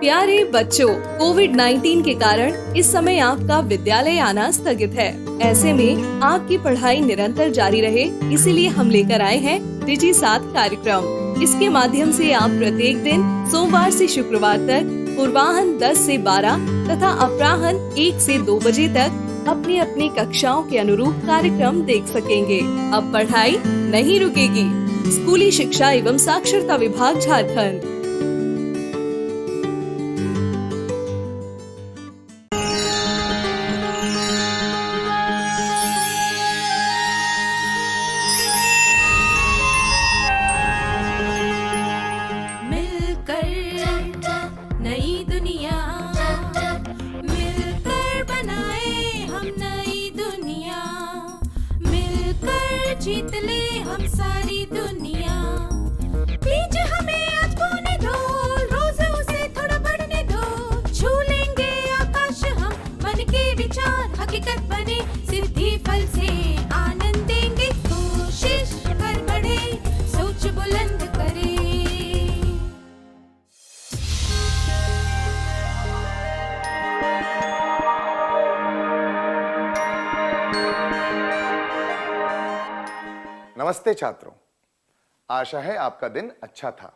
प्यारे बच्चों, कोविड-19 के कारण इस समय आपका विद्यालय आना स्थगित है। ऐसे में आपकी पढ़ाई निरंतर जारी रहे, इसीलिए हम लेकर आए हैं डिजी साथ कार्यक्रम। इसके माध्यम से आप प्रत्येक दिन सोमवार से शुक्रवार तक पूर्वाह्न 10 से 12 तथा अपराह्न 1 से 2 बजे तक अपनी अपनी कक्षाओं के अनुरूप कार्यक्रम देख सकेंगे। अब पढ़ाई नहीं रुकेगी। स्कूली शिक्षा एवं साक्षरता विभाग झारखंड। नई दुनिया मिलकर बनाए हम नई दुनिया, मिलकर जीत ले हम सारी दुनिया। बीच हमें आज बोने दो, रोज उसे थोड़ा बढ़ने दो। छू लेंगे आकाश हम, मन के विचार हकीकत बने। सिद्धि फल से आनंद देंगे, कोशिश कर बढ़े, सोच बुलंद करे। नमस्ते छात्रों, आशा है आपका दिन अच्छा था।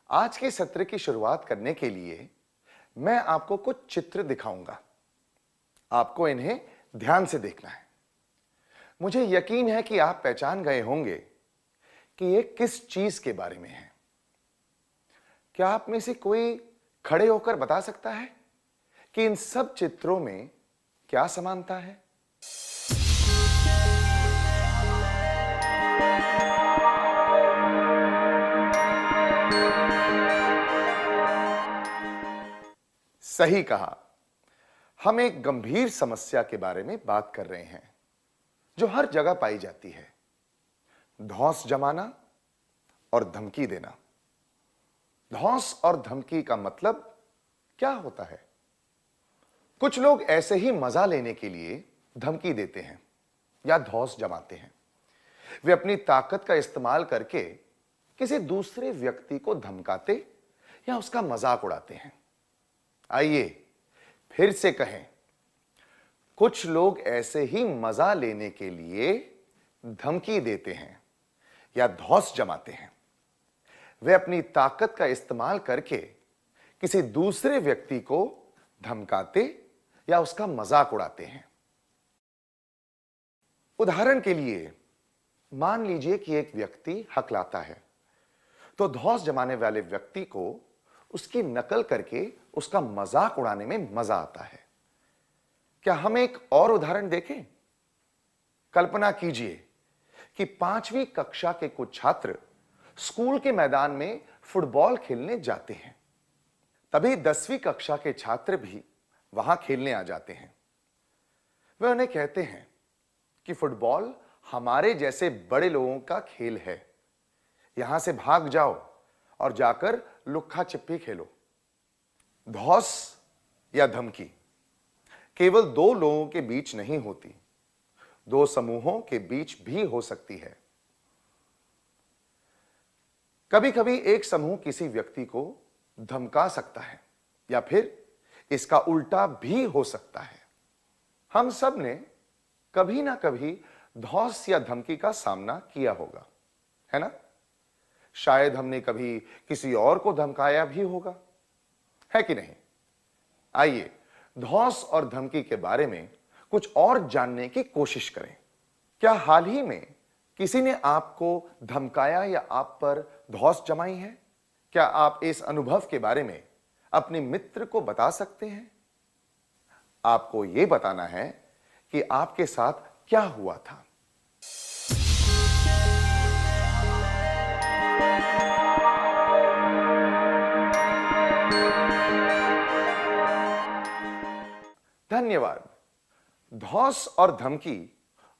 आज के सत्र की शुरुआत करने के लिए मैं आपको कुछ चित्र दिखाऊंगा। आपको इन्हें ध्यान से देखना है। मुझे यकीन है कि आप पहचान गए होंगे कि ये किस चीज के बारे में है। क्या आप में से कोई खड़े होकर बता सकता है कि इन सब चित्रों में क्या समानता है? सही कहा। हम एक गंभीर समस्या के बारे में बात कर रहे हैं जो हर जगह पाई जाती है। धौंस जमाना और धमकी देना। धौंस और धमकी का मतलब क्या होता है? कुछ लोग ऐसे ही मजा लेने के लिए धमकी देते हैं या धौंस जमाते हैं। वे अपनी ताकत का इस्तेमाल करके किसी दूसरे व्यक्ति को धमकाते या उसका मजाक उड़ाते हैं। आइए फिर से कहें, कुछ लोग ऐसे ही मजा लेने के लिए धमकी देते हैं या धौंस जमाते हैं। वे अपनी ताकत का इस्तेमाल करके किसी दूसरे व्यक्ति को धमकाते या उसका मजाक उड़ाते हैं। उदाहरण के लिए मान लीजिए कि एक व्यक्ति हकलाता है, तो धौंस जमाने वाले व्यक्ति को उसकी नकल करके उसका मजाक उड़ाने में मजा आता है। क्या हम एक और उदाहरण देखें? कल्पना कीजिए कि 5वीं कक्षा के कुछ छात्र स्कूल के मैदान में फुटबॉल खेलने जाते हैं। तभी 10वीं कक्षा के छात्र भी वहां खेलने आ जाते हैं। वे उन्हें कहते हैं कि फुटबॉल हमारे जैसे बड़े लोगों का खेल है, यहां से भाग जाओ और जाकर लुक्का छिपी खेलो। धौंस या धमकी केवल दो लोगों के बीच नहीं होती, दो समूहों के बीच भी हो सकती है। कभी कभी एक समूह किसी व्यक्ति को धमका सकता है या फिर इसका उल्टा भी हो सकता है। हम सब ने कभी ना कभी धौंस या धमकी का सामना किया होगा, है ना? शायद हमने कभी किसी और को धमकाया भी होगा, है कि नहीं? आइए धौंस और धमकी के बारे में कुछ और जानने की कोशिश करें। क्या हाल ही में किसी ने आपको धमकाया या आप पर धौंस जमाई है? क्या आप इस अनुभव के बारे में अपने मित्र को बता सकते हैं? आपको यह बताना है कि आपके साथ क्या हुआ था। धन्यवाद। धौंस और धमकी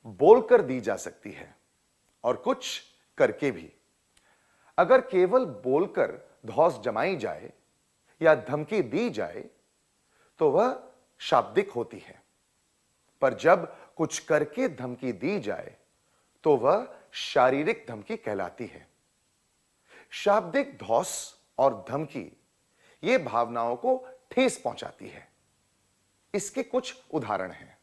बोलकर दी जा सकती है और कुछ करके भी। अगर केवल बोलकर धौंस जमाई जाए या धमकी दी जाए तो वह शाब्दिक होती है, पर जब कुछ करके धमकी दी जाए तो वह शारीरिक धमकी कहलाती है। शाब्दिक धौंस और धमकी यह भावनाओं को ठेस पहुंचाती है। इसके कुछ उदाहरण हैं।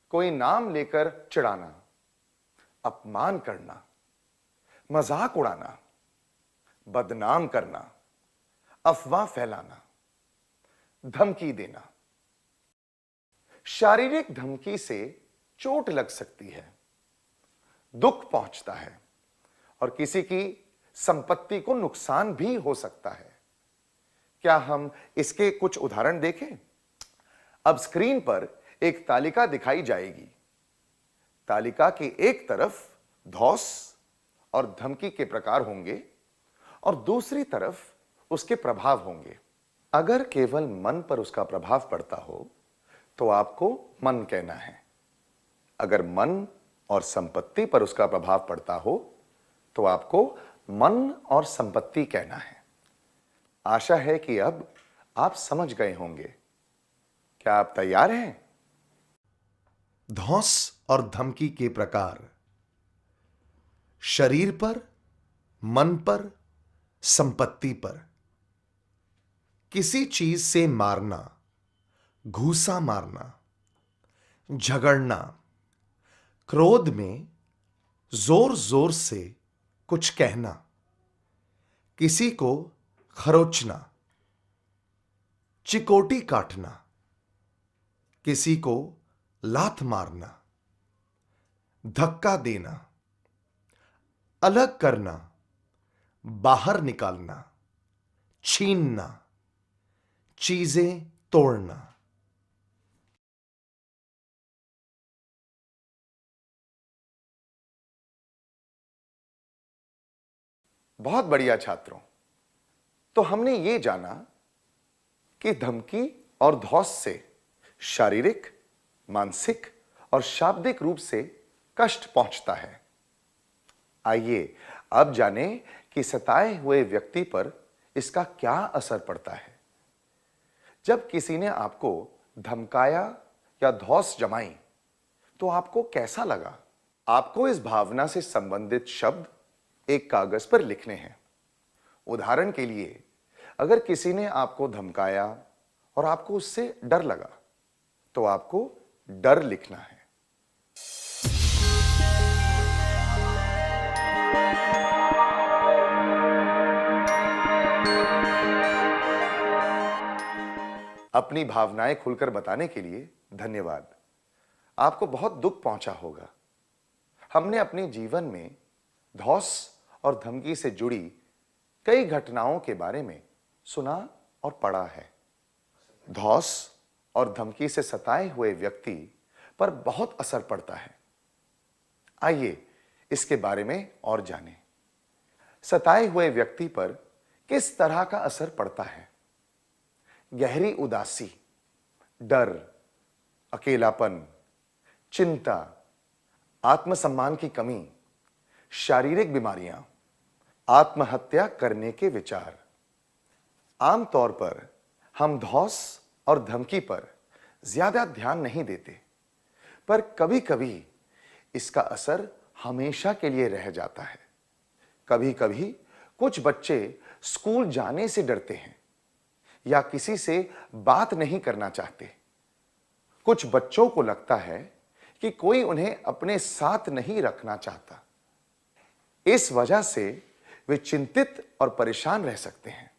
कोई नाम लेकर चिढ़ाना, अपमान करना, मजाक उड़ाना, बदनाम करना, अफवाह फैलाना, धमकी देना। शारीरिक धमकी से चोट लग सकती है, दुख पहुंचता है और किसी की संपत्ति को नुकसान भी हो सकता है। क्या हम इसके कुछ उदाहरण देखें? अब स्क्रीन पर एक तालिका दिखाई जाएगी। तालिका की एक तरफ धौंस और धमकी के प्रकार होंगे और दूसरी तरफ उसके प्रभाव होंगे। अगर केवल मन पर उसका प्रभाव पड़ता हो तो आपको मन कहना है। अगर मन और संपत्ति पर उसका प्रभाव पड़ता हो तो आपको मन और संपत्ति कहना है। आशा है कि अब आप समझ गए होंगे। क्या आप तैयार हैं? धौंस और धमकी के प्रकार। शरीर पर, मन पर, संपत्ति पर। किसी चीज से मारना, घूसा मारना, झगड़ना, क्रोध में जोर जोर से कुछ कहना, किसी को खरोचना, चिकोटी काटना, किसी को लात मारना, धक्का देना, अलग करना, बाहर निकालना, छीनना, चीजें तोड़ना। बहुत बढ़िया छात्रों। तो हमने ये जाना कि धमकी और धौंस से शारीरिक, मानसिक और शाब्दिक रूप से कष्ट पहुंचता है। आइए अब जाने कि सताए हुए व्यक्ति पर इसका क्या असर पड़ता है। जब किसी ने आपको धमकाया या धौंस जमाई तो आपको कैसा लगा? आपको इस भावना से संबंधित शब्द एक कागज पर लिखने हैं। उदाहरण के लिए, अगर किसी ने आपको धमकाया और आपको उससे डर लगा तो आपको डर लिखना है। अपनी भावनाएं खुलकर बताने के लिए धन्यवाद। आपको बहुत दुख पहुंचा होगा। हमने अपने जीवन में धौंस और धमकी से जुड़ी कई घटनाओं के बारे में सुना और पढ़ा है। धौंस और धमकी से सताए हुए व्यक्ति पर बहुत असर पड़ता है। आइए इसके बारे में और जानें। सताए हुए व्यक्ति पर किस तरह का असर पड़ता है? गहरी उदासी, डर, अकेलापन, चिंता, आत्मसम्मान की कमी, शारीरिक बीमारियां, आत्महत्या करने के विचार। आमतौर पर हम धौंस और धमकी पर ज्यादा ध्यान नहीं देते, पर कभी-कभी इसका असर हमेशा के लिए रह जाता है। कभी-कभी कुछ बच्चे स्कूल जाने से डरते हैं या किसी से बात नहीं करना चाहते। कुछ बच्चों को लगता है कि कोई उन्हें अपने साथ नहीं रखना चाहता। इस वजह से वे चिंतित और परेशान रह सकते हैं।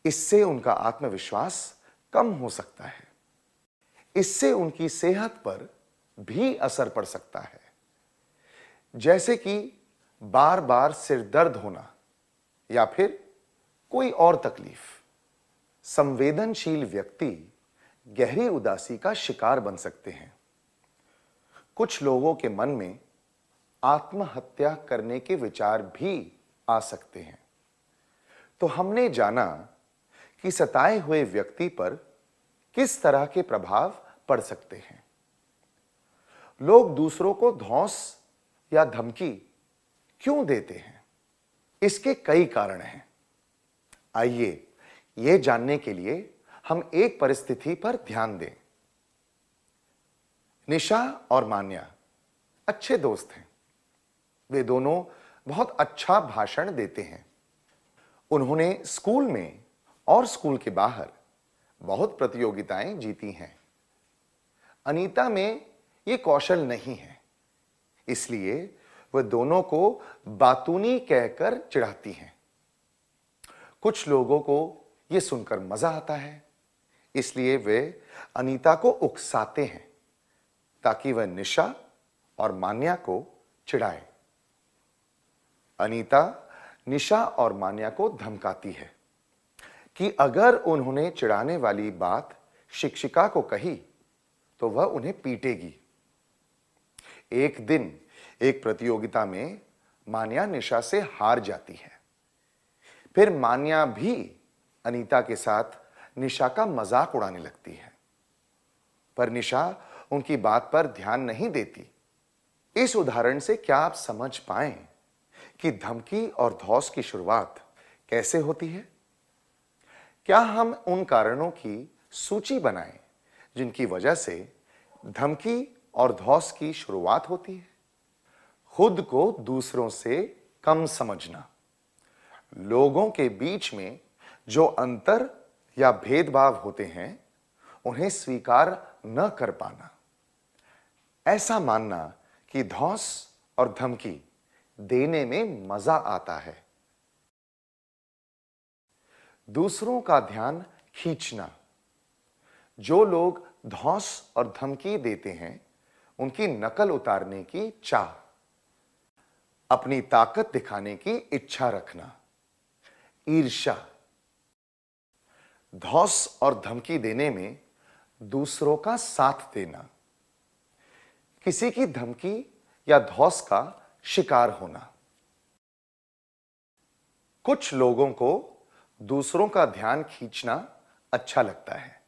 इससे उनका आत्मविश्वास कम हो सकता है। इससे उनकी सेहत पर भी असर पड़ सकता है, जैसे कि बार-बार सिर दर्द होना या फिर कोई और तकलीफ। संवेदनशील व्यक्ति गहरी उदासी का शिकार बन सकते हैं। कुछ लोगों के मन में आत्महत्या करने के विचार भी आ सकते हैं। तो हमने जाना कि सताए हुए व्यक्ति पर किस तरह के प्रभाव पड़ सकते हैं। लोग दूसरों को धौंस या धमकी क्यों देते हैं? इसके कई कारण हैं। आइए यह जानने के लिए हम एक परिस्थिति पर ध्यान दें। निशा और मान्या अच्छे दोस्त हैं। वे दोनों बहुत अच्छा भाषण देते हैं। उन्होंने स्कूल में और स्कूल के बाहर बहुत प्रतियोगिताएं जीती हैं। अनीता में ये कौशल नहीं है, इसलिए वह दोनों को बातूनी कहकर चिढ़ाती हैं। कुछ लोगों को यह सुनकर मजा आता है, इसलिए वे अनीता को उकसाते हैं ताकि वह निशा और मान्या को चिढ़ाए। अनीता निशा और मान्या को धमकाती है कि अगर उन्होंने चिढ़ाने वाली बात शिक्षिका को कही तो वह उन्हें पीटेगी। एक दिन एक प्रतियोगिता में मान्या निशा से हार जाती है। फिर मान्या भी अनीता के साथ निशा का मजाक उड़ाने लगती है, पर निशा उनकी बात पर ध्यान नहीं देती। इस उदाहरण से क्या आप समझ पाएं कि धमकी और धौंस की शुरुआत कैसे होती है? क्या हम उन कारणों की सूची बनाएं जिनकी वजह से धमकी और धौंस की शुरुआत होती है? खुद को दूसरों से कम समझना, लोगों के बीच में जो अंतर या भेदभाव होते हैं उन्हें स्वीकार न कर पाना, ऐसा मानना कि धौंस और धमकी देने में मजा आता है। दूसरों का ध्यान खींचना, जो लोग धौंस और धमकी देते हैं उनकी नकल उतारने की चाह, अपनी ताकत दिखाने की इच्छा रखना। ईर्ष्या, धौंस और धमकी देने में दूसरों का साथ देना, किसी की धमकी या धौंस का शिकार होना। कुछ लोगों को दूसरों का ध्यान खींचना अच्छा लगता है।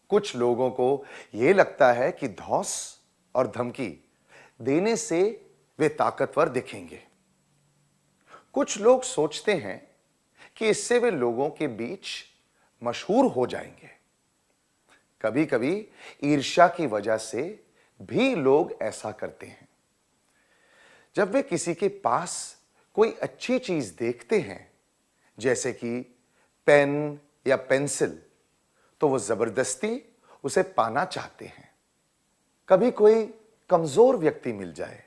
कुछ लोगों को यह लगता है कि धौंस और धमकी देने से वे ताकतवर दिखेंगे। कुछ लोग सोचते हैं कि इससे वे लोगों के बीच मशहूर हो जाएंगे। कभी-कभी ईर्ष्या की वजह से भी लोग ऐसा करते हैं। जब वे किसी के पास कोई अच्छी चीज देखते हैं, जैसे कि पेन या पेंसिल, तो वो जबरदस्ती उसे पाना चाहते हैं। कभी कोई कमजोर व्यक्ति मिल जाए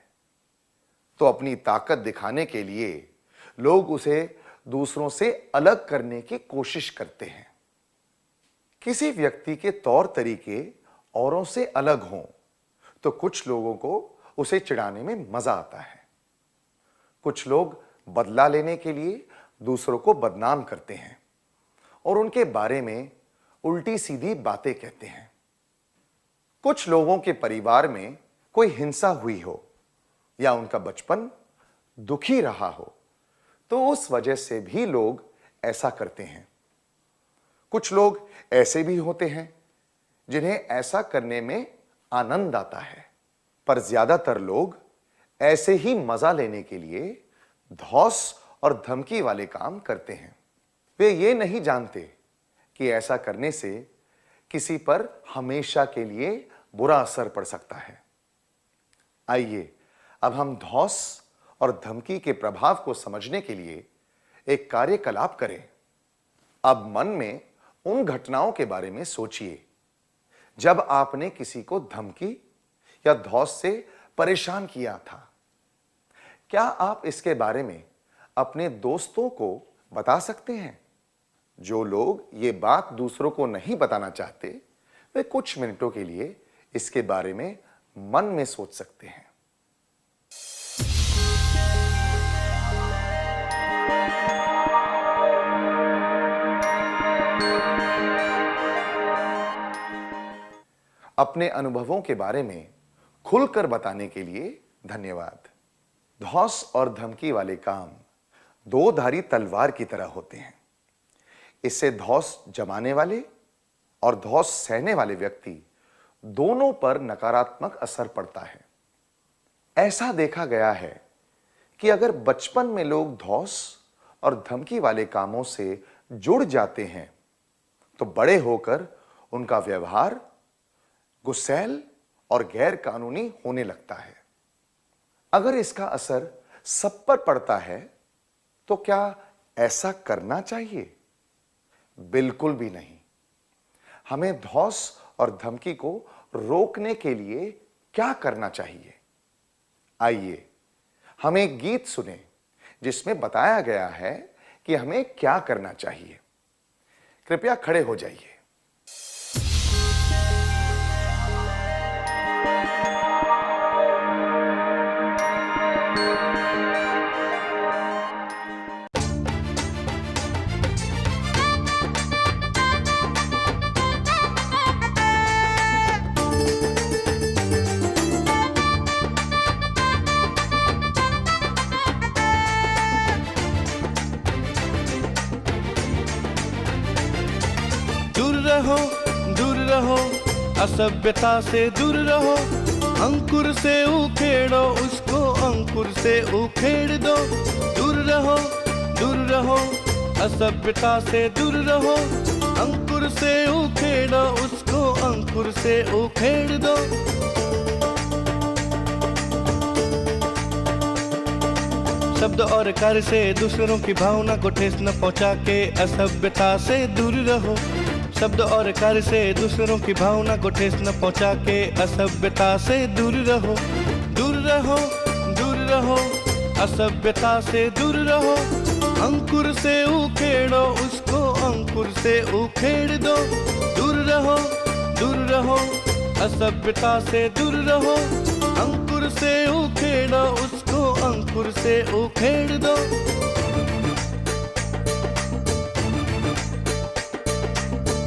तो अपनी ताकत दिखाने के लिए लोग उसे दूसरों से अलग करने की कोशिश करते हैं। किसी व्यक्ति के तौर तरीके औरों से अलग हों तो कुछ लोगों को उसे चिढ़ाने में मजा आता है। कुछ लोग बदला लेने के लिए दूसरों को बदनाम करते हैं और उनके बारे में उल्टी सीधी बातें कहते हैं। कुछ लोगों के परिवार में कोई हिंसा हुई हो या उनका बचपन दुखी रहा हो तो उस वजह से भी लोग ऐसा करते हैं। कुछ लोग ऐसे भी होते हैं जिन्हें ऐसा करने में आनंद आता है, पर ज्यादातर लोग ऐसे ही मजा लेने के लिए धौंस और धमकी वाले काम करते हैं। वे ये नहीं जानते कि ऐसा करने से किसी पर हमेशा के लिए बुरा असर पड़ सकता है। आइए अब हम धौंस और धमकी के प्रभाव को समझने के लिए एक कार्यकलाप करें। अब मन में उन घटनाओं के बारे में सोचिए जब आपने किसी को धमकी या धौंस से परेशान किया था। क्या आप इसके बारे में अपने दोस्तों को बता सकते हैं? जो लोग ये बात दूसरों को नहीं बताना चाहते, वे कुछ मिनटों के लिए इसके बारे में मन में सोच सकते हैं। अपने अनुभवों के बारे में खुलकर बताने के लिए धन्यवाद। धौंस और धमकी वाले काम दो धारी तलवार की तरह होते हैं। इससे धौंस जमाने वाले और धौंस सहने वाले व्यक्ति दोनों पर नकारात्मक असर पड़ता है। ऐसा देखा गया है कि अगर बचपन में लोग धौंस और धमकी वाले कामों से जुड़ जाते हैं तो बड़े होकर उनका व्यवहार गुस्सैल और गैर कानूनी होने लगता है। अगर इसका असर सब पर पड़ता है तो क्या ऐसा करना चाहिए? बिल्कुल भी नहीं। हमें धौंस और धमकी को रोकने के लिए क्या करना चाहिए? आइए हम एक गीत सुने जिसमें बताया गया है कि हमें क्या करना चाहिए। कृपया खड़े हो जाइए। दूर रहो, असभ्यता से दूर रहो, अंकुर से उखेड़ो उसको, अंकुर से उखेड़ दो। दूर रहो, असभ्यता से दूर रहो, अंकुर से उखेड़ो उसको, अंकुर से उखेड़ दो। शब्द और कार्य से दूसरों की भावना को ठेस न पहुंचा के असभ्यता से दूर रहो। शब्द और कार्य से दूसरों की भावना को ठेस न पहुंचा के असभ्यता से दूर रहो। दूर रहो, असभ्यता से दूर रहो, अंकुर से उखेड़ो उसको, अंकुर से उखेड़ दो। दूर रहो, असभ्यता से दूर रहो, अंकुर से उखेड़ो उसको, अंकुर से उखेड़ दो।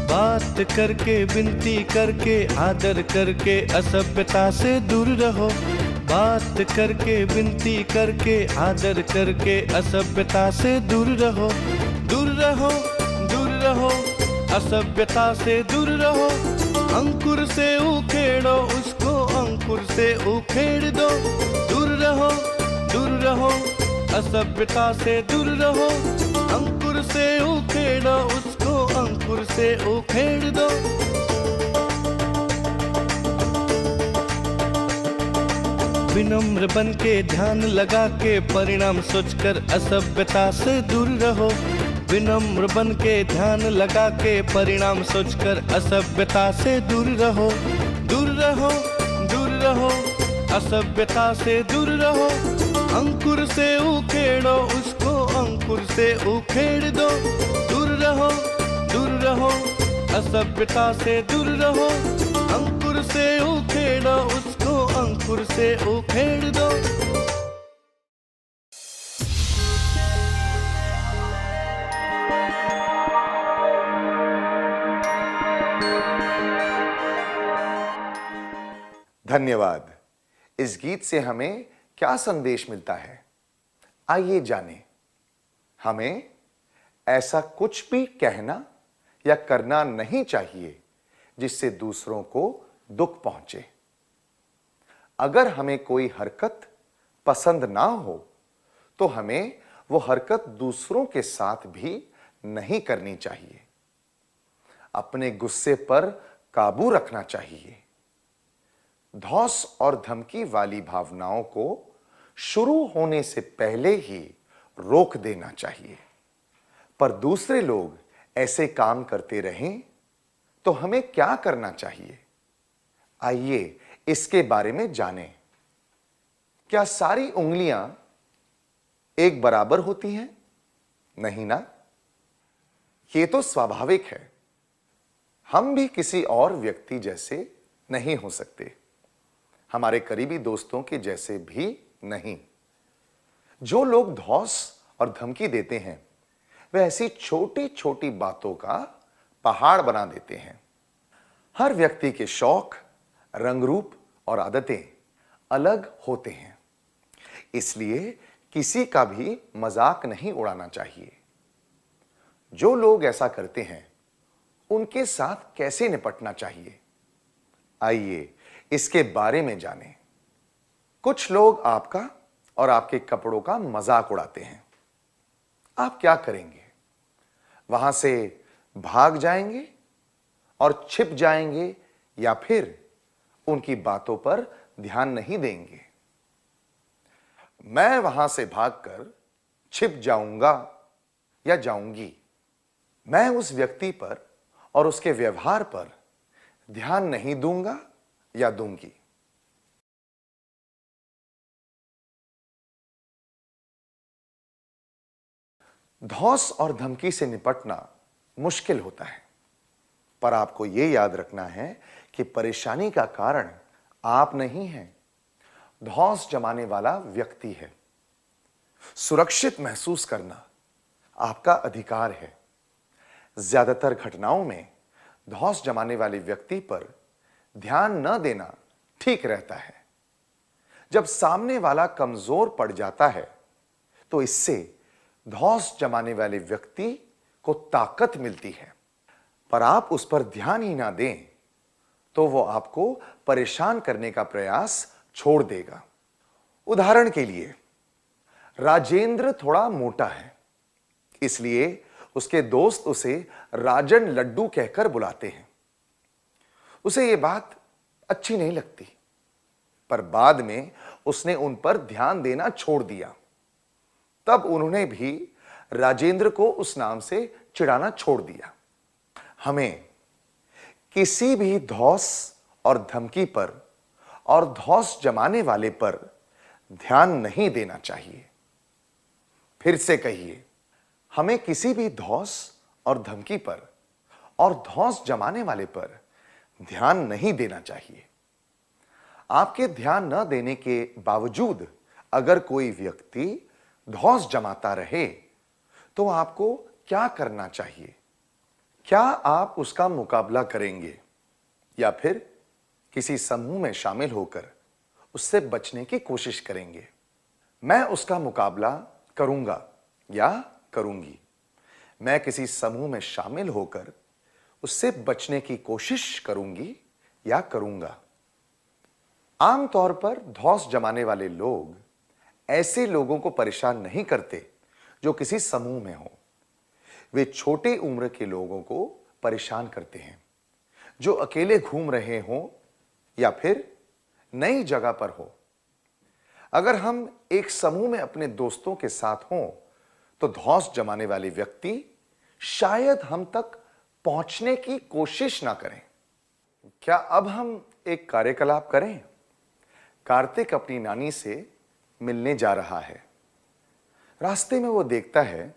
बात करके, विनती करके, आदर करके असभ्यता से दूर रहो। बात करके, विनती करके, आदर करके असभ्यता से दूर रहो। दूर रहो, असभ्यता से दूर रहो, अंकुर से उखेड़ो उसको, अंकुर से उखेड़ दो। दूर रहो, असभ्यता से दूर रहो, अंकुर से उखेड़ो उसको, अंकुर से उखेड़ दो। विनम्र बन के ध्यान लगा के परिणाम सोचकर असभ्यता से दूर रहो। विनम्र बन के ध्यान लगा के परिणाम सोचकर असभ्यता से दूर रहो। दूर रहो, असभ्यता से दूर रहो, अंकुर से उखेड़ो उसको, अंकुर से उखेड़ दो। दूर रहो, असभ्यता से दूर रहो, अंकुर से उखेड़ो उसको, अंकुर से उखेड़ दो। धन्यवाद। इस गीत से हमें क्या संदेश मिलता है? आइए जानें। हमें ऐसा कुछ भी कहना या करना नहीं चाहिए जिससे दूसरों को दुख पहुंचे। अगर हमें कोई हरकत पसंद ना हो तो हमें वो हरकत दूसरों के साथ भी नहीं करनी चाहिए। अपने गुस्से पर काबू रखना चाहिए। धौंस और धमकी वाली भावनाओं को शुरू होने से पहले ही रोक देना चाहिए। पर दूसरे लोग ऐसे काम करते रहें तो हमें क्या करना चाहिए? आइए इसके बारे में जानें। क्या सारी उंगलियां एक बराबर होती हैं? नहीं ना? ये तो स्वाभाविक है। हम भी किसी और व्यक्ति जैसे नहीं हो सकते, हमारे करीबी दोस्तों के जैसे भी नहीं। जो लोग धौंस और धमकी देते हैं वे ऐसी छोटी छोटी बातों का पहाड़ बना देते हैं। हर व्यक्ति के शौक, रंग रूप और आदतें अलग होते हैं, इसलिए किसी का भी मजाक नहीं उड़ाना चाहिए। जो लोग ऐसा करते हैं उनके साथ कैसे निपटना चाहिए? आइए इसके बारे में जानें। कुछ लोग आपका और आपके कपड़ों का मजाक उड़ाते हैं। आप क्या करेंगे? वहां से भाग जाएंगे और छिप जाएंगे या फिर उनकी बातों पर ध्यान नहीं देंगे? मैं वहां से भागकर छिप जाऊंगा या जाऊंगी? मैं उस व्यक्ति पर और उसके व्यवहार पर ध्यान नहीं दूंगा या दूंगी। धौंस और धमकी से निपटना मुश्किल होता है, पर आपको यह याद रखना है कि परेशानी का कारण आप नहीं हैं, धौंस जमाने वाला व्यक्ति है। सुरक्षित महसूस करना आपका अधिकार है। ज्यादातर घटनाओं में धौंस जमाने वाले व्यक्ति पर ध्यान न देना ठीक रहता है। जब सामने वाला कमजोर पड़ जाता है तो इससे धौंस जमाने वाले व्यक्ति को ताकत मिलती है, पर आप उस पर ध्यान ही ना दें तो वो आपको परेशान करने का प्रयास छोड़ देगा। उदाहरण के लिए, राजेंद्र थोड़ा मोटा है, इसलिए उसके दोस्त उसे राजन लड्डू कहकर बुलाते हैं। उसे यह बात अच्छी नहीं लगती, पर बाद में उसने उन पर ध्यान देना छोड़ दिया। तब उन्होंने भी राजेंद्र को उस नाम से चिढ़ाना छोड़ दिया। हमें किसी भी धौंस और धमकी पर और धौंस जमाने वाले पर ध्यान नहीं देना चाहिए। फिर से कहिए, हमें किसी भी धौंस और धमकी पर और धौंस जमाने वाले पर ध्यान नहीं देना चाहिए। आपके ध्यान न देने के बावजूद अगर कोई व्यक्ति धौंस जमाता रहे तो आपको क्या करना चाहिए? क्या आप उसका मुकाबला करेंगे या फिर किसी समूह में शामिल होकर उससे बचने की कोशिश करेंगे? मैं उसका मुकाबला करूंगा या करूंगी। मैं किसी समूह में शामिल होकर उससे बचने की कोशिश करूंगी या करूंगा। आमतौर पर धौंस जमाने वाले लोग ऐसे लोगों को परेशान नहीं करते जो किसी समूह में हो। वे छोटे उम्र के लोगों को परेशान करते हैं जो अकेले घूम रहे हों या फिर नई जगह पर हो। अगर हम एक समूह में अपने दोस्तों के साथ हों तो धौंस जमाने वाले व्यक्ति शायद हम तक पहुंचने की कोशिश ना करें। क्या अब हम एक कार्यकलाप करें? कार्तिक अपनी नानी से मिलने जा रहा है। रास्ते में वो देखता है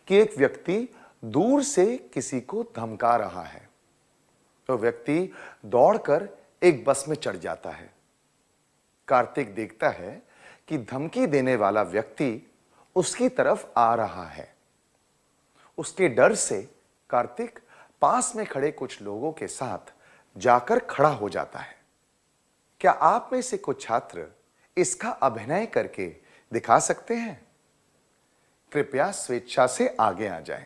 कि एक व्यक्ति दूर से किसी को धमका रहा है, तो व्यक्ति दौड़कर एक बस में चढ़ जाता है। कार्तिक देखता है कि धमकी देने वाला व्यक्ति उसकी तरफ आ रहा है। उसके डर से कार्तिक पास में खड़े कुछ लोगों के साथ जाकर खड़ा हो जाता है। क्या आप में से कुछ छात्र इसका अभिनय करके दिखा सकते हैं? कृपया स्वेच्छा से आगे आ जाएं।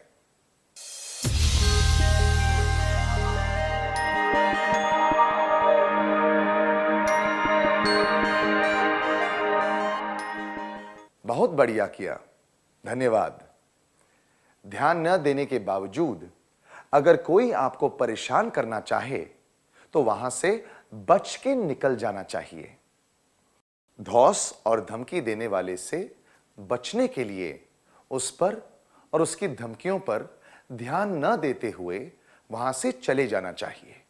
बहुत बढ़िया किया, धन्यवाद। ध्यान न देने के बावजूद अगर कोई आपको परेशान करना चाहे तो वहां से बच के निकल जाना चाहिए। धौंस और धमकी देने वाले से बचने के लिए उस पर और उसकी धमकियों पर ध्यान न देते हुए वहां से चले जाना चाहिए।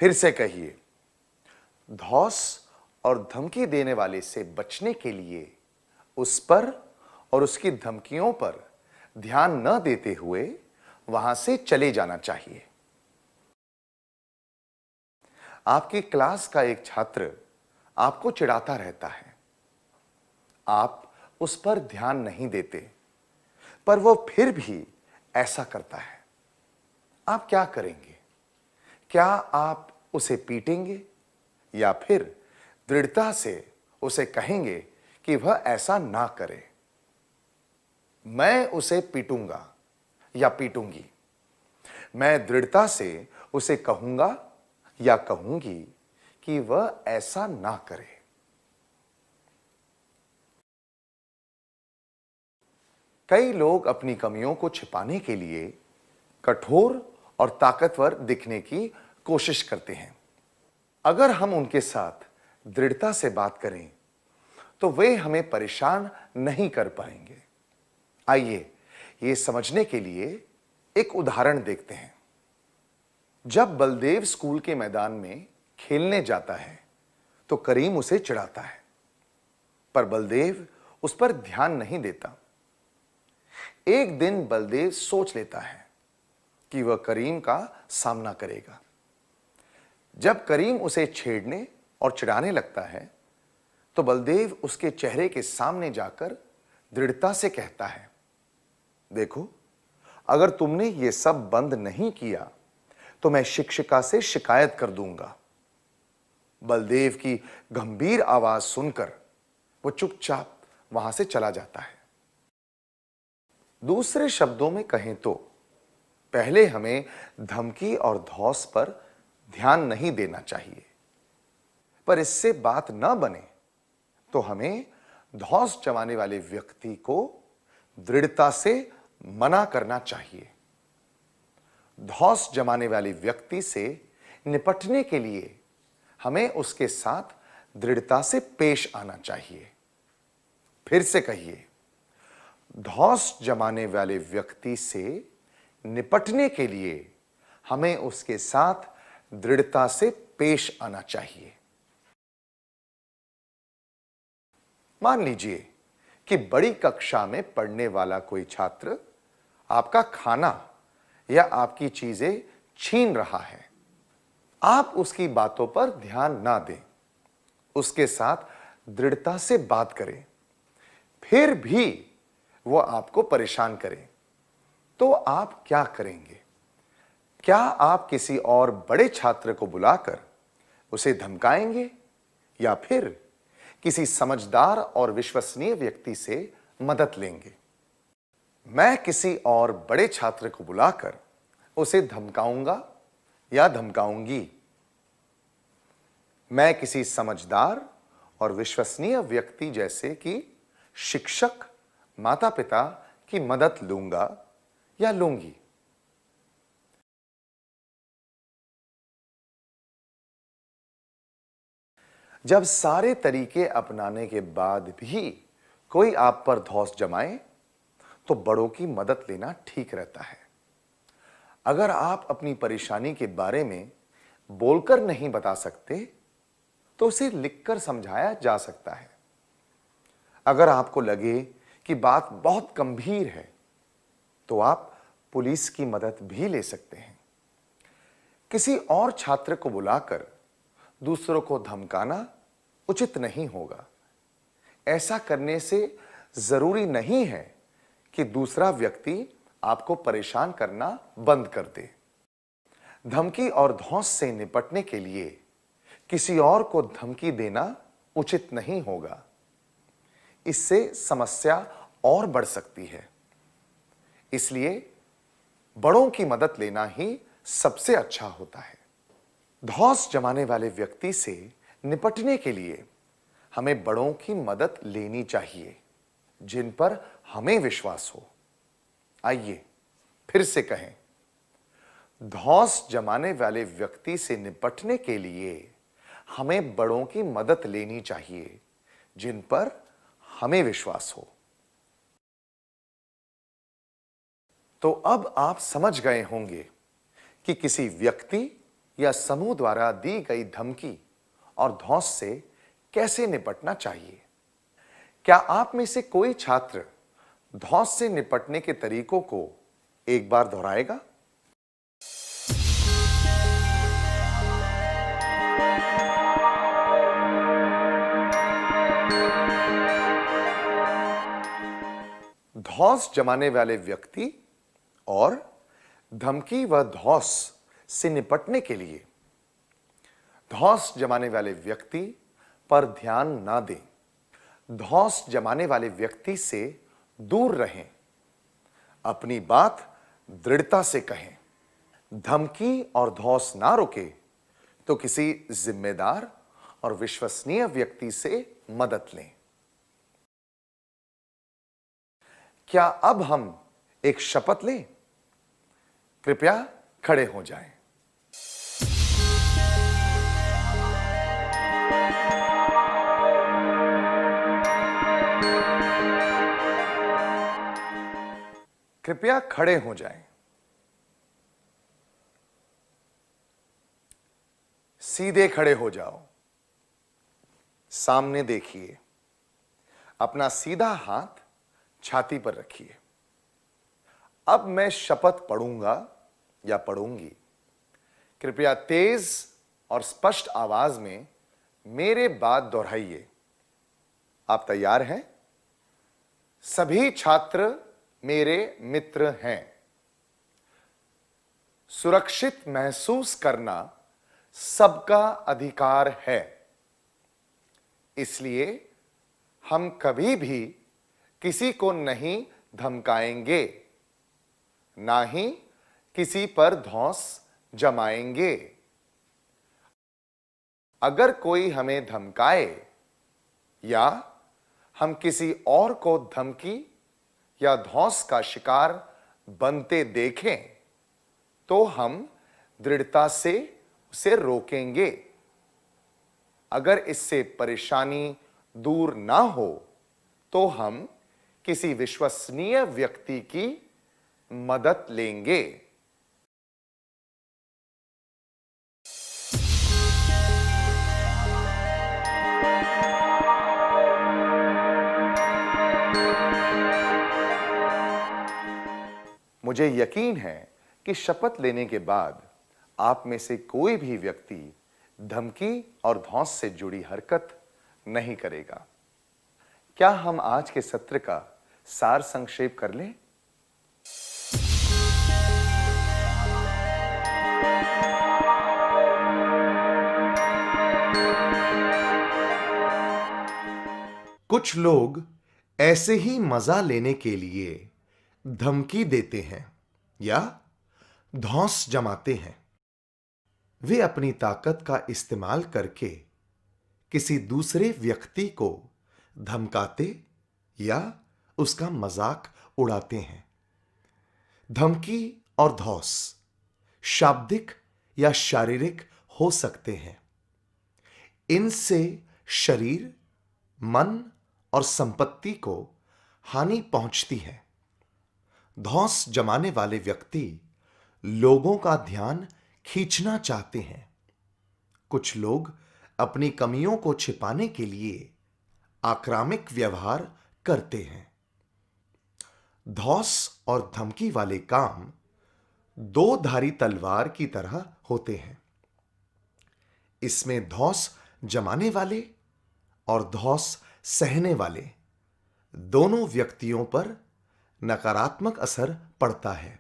फिर से कहिए, धौंस और धमकी देने वाले से बचने के लिए उस पर और उसकी धमकियों पर ध्यान न देते हुए वहां से चले जाना चाहिए। आपकी क्लास का एक छात्र आपको चिढ़ाता रहता है। आप उस पर ध्यान नहीं देते, पर वो फिर भी ऐसा करता है। आप क्या करेंगे? क्या आप उसे पीटेंगे या फिर दृढ़ता से उसे कहेंगे कि वह ऐसा ना करे? मैं उसे पीटूंगा या पीटूंगी। मैं दृढ़ता से उसे कहूंगा या कहूंगी कि वह ऐसा ना करे। कई लोग अपनी कमियों को छिपाने के लिए कठोर और ताकतवर दिखने की कोशिश करते हैं। अगर हम उनके साथ दृढ़ता से बात करें तो वे हमें परेशान नहीं कर पाएंगे। आइए ये समझने के लिए एक उदाहरण देखते हैं। जब बलदेव स्कूल के मैदान में खेलने जाता है तो करीम उसे चिढ़ाता है, पर बलदेव उस पर ध्यान नहीं देता। एक दिन बलदेव सोच लेता है कि वह करीम का सामना करेगा। जब करीम उसे छेड़ने और चिढ़ाने लगता है तो बलदेव उसके चेहरे के सामने जाकर दृढ़ता से कहता है, देखो, अगर तुमने ये सब बंद नहीं किया तो मैं शिक्षिका से शिकायत कर दूंगा। बलदेव की गंभीर आवाज सुनकर वो चुपचाप वहां से चला जाता है। दूसरे शब्दों में कहें तो पहले हमें धमकी और धौंस पर ध्यान नहीं देना चाहिए, पर इससे बात न बने तो हमें धौंस जमाने वाले व्यक्ति को दृढ़ता से मना करना चाहिए। धौंस जमाने वाले व्यक्ति से निपटने के लिए हमें उसके साथ दृढ़ता से पेश आना चाहिए। फिर से कहिए, धौंस जमाने वाले व्यक्ति से निपटने के लिए हमें उसके साथ दृढ़ता से पेश आना चाहिए। मान लीजिए कि बड़ी कक्षा में पढ़ने वाला कोई छात्र आपका खाना या आपकी चीजें छीन रहा है। आप उसकी बातों पर ध्यान ना दें, उसके साथ दृढ़ता से बात करें, फिर भी वो आपको परेशान करे, तो आप क्या करेंगे? क्या आप किसी और बड़े छात्र को बुलाकर उसे धमकाएंगे या फिर किसी समझदार और विश्वसनीय व्यक्ति से मदद लेंगे? मैं किसी और बड़े छात्र को बुलाकर उसे धमकाऊंगा या धमकाऊंगी। मैं किसी समझदार और विश्वसनीय व्यक्ति जैसे कि शिक्षक, माता-पिता की मदद लूंगा या लूंगी। जब सारे तरीके अपनाने के बाद भी कोई आप पर धौंस जमाए तो बड़ों की मदद लेना ठीक रहता है। अगर आप अपनी परेशानी के बारे में बोलकर नहीं बता सकते तो उसे लिखकर समझाया जा सकता है। अगर आपको लगे कि बात बहुत गंभीर है तो आप पुलिस की मदद भी ले सकते हैं। किसी और छात्र को बुलाकर दूसरों को धमकाना उचित नहीं होगा। ऐसा करने से जरूरी नहीं है कि दूसरा व्यक्ति आपको परेशान करना बंद कर दे। धमकी और धौंस से निपटने के लिए किसी और को धमकी देना उचित नहीं होगा। इससे समस्या और बढ़ सकती है। इसलिए बड़ों की मदद लेना ही सबसे अच्छा होता है। धौंस जमाने वाले व्यक्ति से निपटने के लिए हमें बड़ों की मदद लेनी चाहिए जिन पर हमें विश्वास हो। आइए फिर से कहें, धौंस जमाने वाले व्यक्ति से निपटने के लिए हमें बड़ों की मदद लेनी चाहिए जिन पर हमें विश्वास हो। तो अब आप समझ गए होंगे कि किसी व्यक्ति या समूह द्वारा दी गई धमकी और धौंस से कैसे निपटना चाहिए। क्या आप में से कोई छात्र धौंस से निपटने के तरीकों को एक बार दोहराएगा? धौंस जमाने वाले व्यक्ति और धमकी व धौंस से निपटने के लिए धौंस जमाने वाले व्यक्ति पर ध्यान ना दें, धौंस जमाने वाले व्यक्ति से दूर रहें, अपनी बात दृढ़ता से कहें। धमकी और धौंस ना रुके तो किसी जिम्मेदार और विश्वसनीय व्यक्ति से मदद लें। क्या अब हम एक शपथ लें? कृपया खड़े हो जाएं। कृपया खड़े हो जाएं। सीधे खड़े हो जाओ, सामने देखिए, अपना सीधा हाथ छाती पर रखिए। अब मैं शपथ पढ़ूंगा या पढ़ूंगी, कृपया तेज और स्पष्ट आवाज में मेरे बाद दोहराइए। आप तैयार हैं? सभी छात्र मेरे मित्र हैं। सुरक्षित महसूस करना सबका अधिकार है, इसलिए हम कभी भी किसी को नहीं धमकाएंगे, ना ही किसी पर धौंस जमाएंगे। अगर कोई हमें धमकाए या हम किसी और को धमकी या धौंस का शिकार बनते देखें, तो हम दृढ़ता से उसे रोकेंगे। अगर इससे परेशानी दूर ना हो, तो हम किसी विश्वसनीय व्यक्ति की मदद लेंगे। मुझे यकीन है कि शपथ लेने के बाद आप में से कोई भी व्यक्ति धमकी और धौंस से जुड़ी हरकत नहीं करेगा। क्या हम आज के सत्र का सार संक्षेप कर लें? कुछ लोग ऐसे ही मजा लेने के लिए धमकी देते हैं या धौंस जमाते हैं। वे अपनी ताकत का इस्तेमाल करके किसी दूसरे व्यक्ति को धमकाते या उसका मजाक उड़ाते हैं। धमकी और धौंस शाब्दिक या शारीरिक हो सकते हैं। इनसे शरीर, मन और संपत्ति को हानि पहुंचती है। धौंस जमाने वाले व्यक्ति लोगों का ध्यान खींचना चाहते हैं। कुछ लोग अपनी कमियों को छिपाने के लिए आक्रामक व्यवहार करते हैं। धौंस और धमकी वाले काम दो धारी तलवार की तरह होते हैं। इसमें धौंस जमाने वाले और धौंस सहने वाले दोनों व्यक्तियों पर नकारात्मक असर पड़ता है।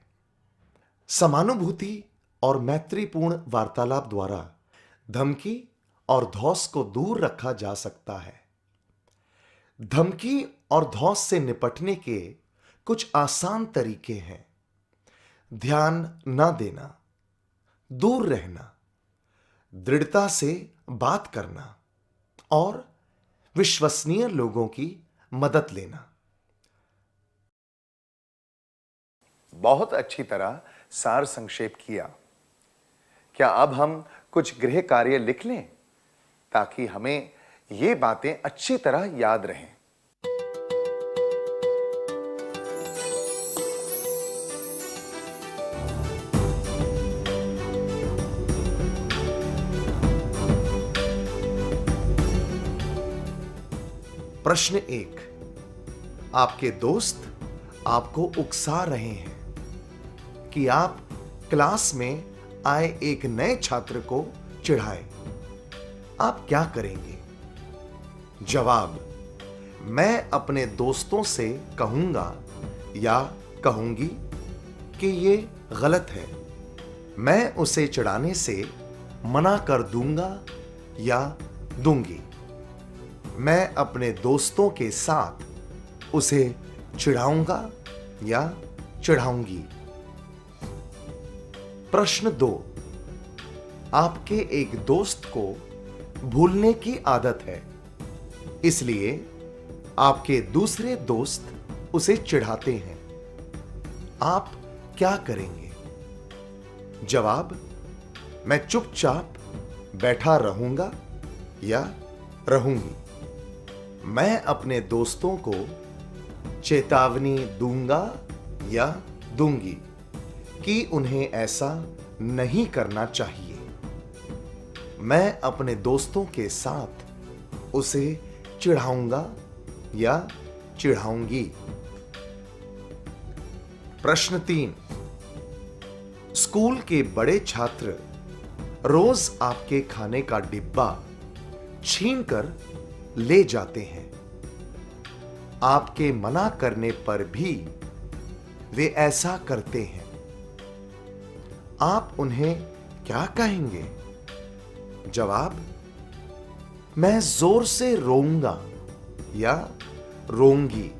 समानुभूति और मैत्रीपूर्ण वार्तालाप द्वारा धमकी और धौंस को दूर रखा जा सकता है। धमकी और धौंस से निपटने के कुछ आसान तरीके हैं। ध्यान न देना, दूर रहना, दृढ़ता से बात करना और विश्वसनीय लोगों की मदद लेना। बहुत अच्छी तरह सार संक्षेप किया। क्या अब हम कुछ गृह कार्य लिख लें ताकि हमें ये बातें अच्छी तरह याद रहें? प्रश्न 1। आपके दोस्त आपको उकसा रहे हैं कि आप क्लास में आए एक नए छात्र को चिढ़ाएं। आप क्या करेंगे? जवाब: मैं अपने दोस्तों से कहूंगा या कहूंगी कि ये गलत है। मैं उसे चिढ़ाने से मना कर दूंगा या दूंगी। मैं अपने दोस्तों के साथ उसे चिढ़ाऊंगा या चिढ़ाऊंगी। प्रश्न 2। आपके एक दोस्त को भूलने की आदत है, इसलिए आपके दूसरे दोस्त उसे चिढ़ाते हैं। आप क्या करेंगे? जवाब: मैं चुपचाप बैठा रहूंगा या रहूंगी। मैं अपने दोस्तों को चेतावनी दूंगा या दूंगी कि उन्हें ऐसा नहीं करना चाहिए। मैं अपने दोस्तों के साथ उसे चिढ़ाऊंगा या चिढ़ाऊंगी। प्रश्न 3, स्कूल के बड़े छात्र रोज आपके खाने का डिब्बा छीनकर ले जाते हैं। आपके मना करने पर भी वे ऐसा करते हैं। आप उन्हें क्या कहेंगे? जवाब, मैं जोर से रोऊंगा या रोऊंगी।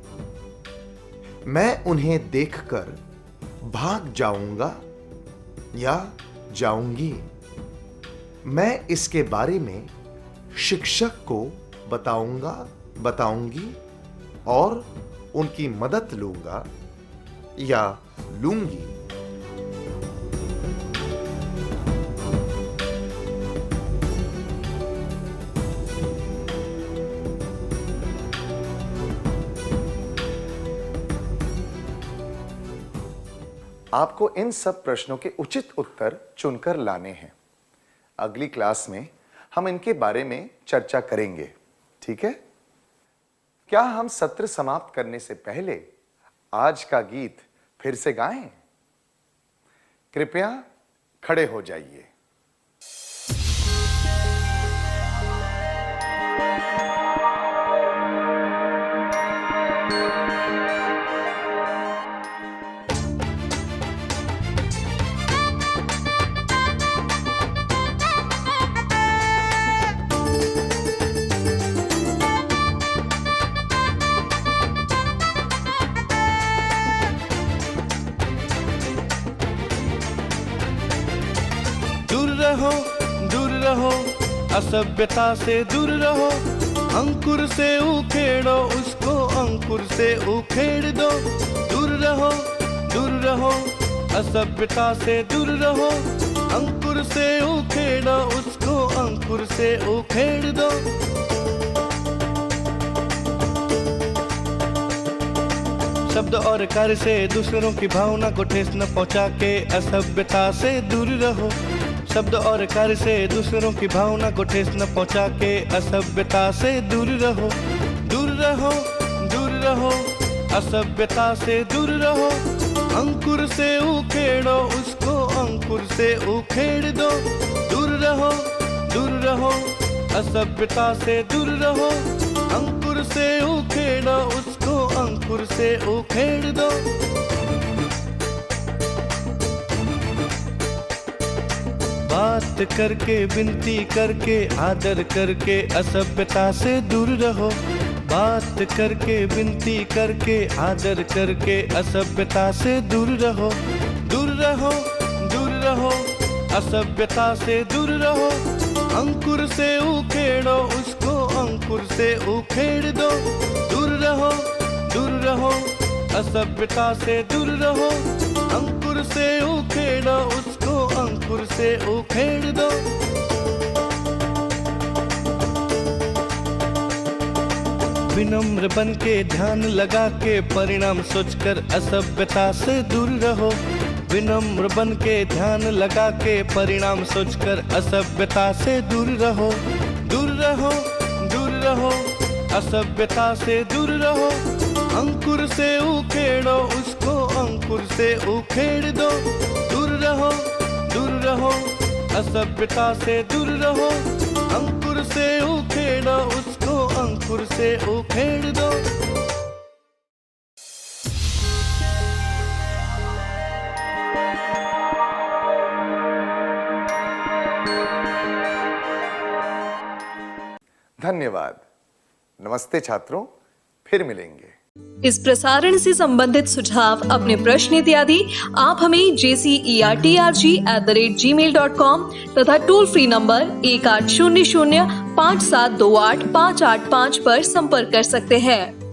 मैं उन्हें देखकर भाग जाऊंगा या जाऊंगी। मैं इसके बारे में शिक्षक को बताऊंगी और उनकी मदद लूंगा या लूंगी। आपको इन सब प्रश्नों के उचित उत्तर चुनकर लाने हैं। अगली क्लास में हम इनके बारे में चर्चा करेंगे, ठीक है? क्या हम सत्र समाप्त करने से पहले आज का गीत फिर से गाएं? कृपया खड़े हो जाइए। दूर रहो, असभ्यता से दूर रहो। अंकुर से उखेड़ो उसको, अंकुर से उखेड़ दो। दूर रहो, असभ्यता से दूर रहो। अंकुर से उखेड़ो उसको, अंकुर से उखेड़ दो। शब्द और कार्य से दूसरों की भावना को ठेस न पहुंचा के असभ्यता से दूर रहो। शब्द और कार्य से दूसरों की भावना को ठेस न पहुंचा के असभ्यता से दूर रहो। दूर रहो, असभ्यता से दूर रहो। अंकुर से उखेड़ो उसको, अंकुर से उखेड़ दो। दूर रहो, असभ्यता से दूर रहो। अंकुर से उखेड़ो उसको, अंकुर से उखेड़ दो। बात करके, विनती करके, आदर करके असभ्यता से दूर रहो। बात करके, विनती करके, आदर करके असभ्यता से दूर रहो। दूर रहो, असभ्यता से दूर रहो। अंकुर से उखेड़ो उसको, अंकुर से उखेड़ दो। दूर रहो, असभ्यता से दूर रहो। अंकुर से उखेड़ो उसको, अंकुर से उखेड़ दो। विनम्र बन के ध्यान लगा के परिणाम सोचकर असभ्यता से दूर रहो। विनम्र बन के ध्यान लगा के परिणाम सोचकर असभ्यता से दूर रहो। दूर रहो, असभ्यता से दूर रहो। अंकुर से उखेड़ो उसको, अंकुर से उखेड़ दो। दूर रहो, असभ्यता से दूर रहो। अंकुर से उखेड़ो उसको, अंकुर से उखेड़ दो। धन्यवाद। नमस्ते छात्रों, फिर मिलेंगे। इस प्रसारण से संबंधित सुझाव, अपने प्रश्न इत्यादि आप हमें jcerg@gmail.com तथा टोल फ्री नंबर 1800 5728 585 पर संपर्क कर सकते हैं।